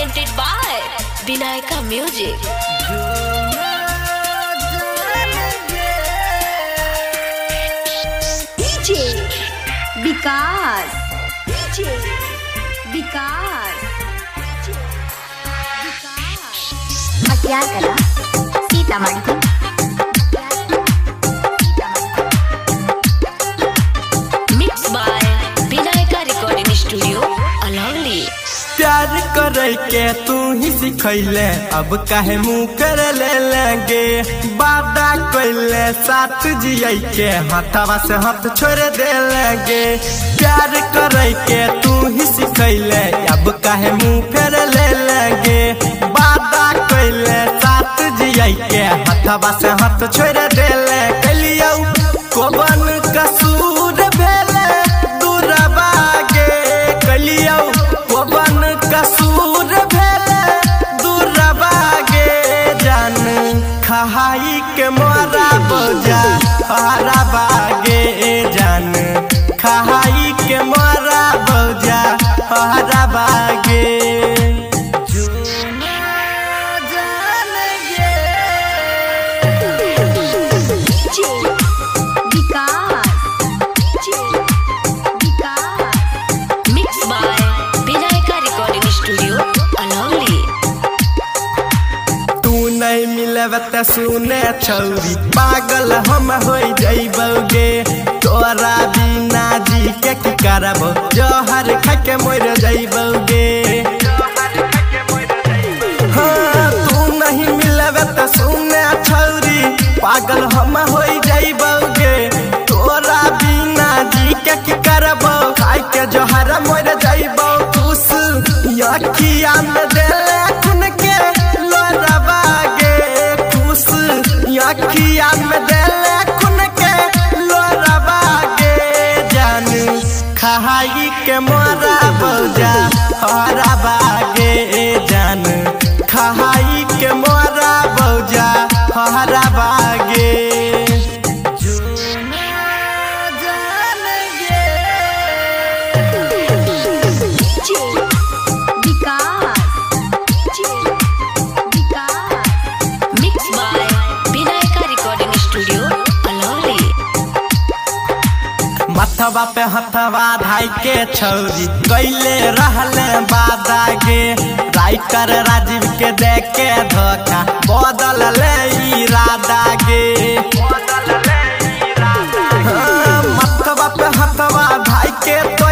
presented by Vinayaka Music. DJ Vikas, DJ Vikas, मटियार कला Sitamarhi. Mixed by Vinayaka Recording Studio, Alongli. प्यार करे के तू ही सिखैले, अब काहे मुँह कर ले लेंगे। वादा कैले साथ जिये के हाथवा से हाथ छोड़ दे लेंगे। प्यार करे के तू ही सिखैले, अब काहे मुँह कर ले लेंगे। वादा कैले साथ जिये के हाथवा से हाथ छोड़ दे ले। कलियो कोबन कसूर भेले दूर बागे, कलियो कोबन कसूर भेले दूर बागे। जान खहाई के मोरा बोझा हरा बागे, जान खहाई के मोरा बोझा हरा बागे। DJ Vikas, DJ Vikas, Mixed by Vinayaka Recording Studio, Alongli. तू नहीं मिलबे त सुने छौरी, पागल हम हो जइबोगे। तोरा बिना जी के की करबो, जहर खा के मर जइबोगे। हाँ, तू नहीं मिलबे त सुने छौरी, पागल हम हो जइबोगे। तोरा बिना जी के की करबो, खाई के जहर मर जइबो। खुश अखिया में देले खून के लोरबागे, खुश अखिया में देले खून के लोरबागे। जान खहाई के मोरा बोझा हरा बागे, जान खहाई के मोरा बोझा हरा बागे। DJ Vikas, DJ Vikas, Mixed by Vinayaka Recording Studio, Alongli. मथवा पे हथवा धाई के छौरी, कैले रहले वादा गे। राइटर राजीव के देख के धोखा, बदल ले इरादा गे। हाँ, मथवा पे हथवा धाई के तो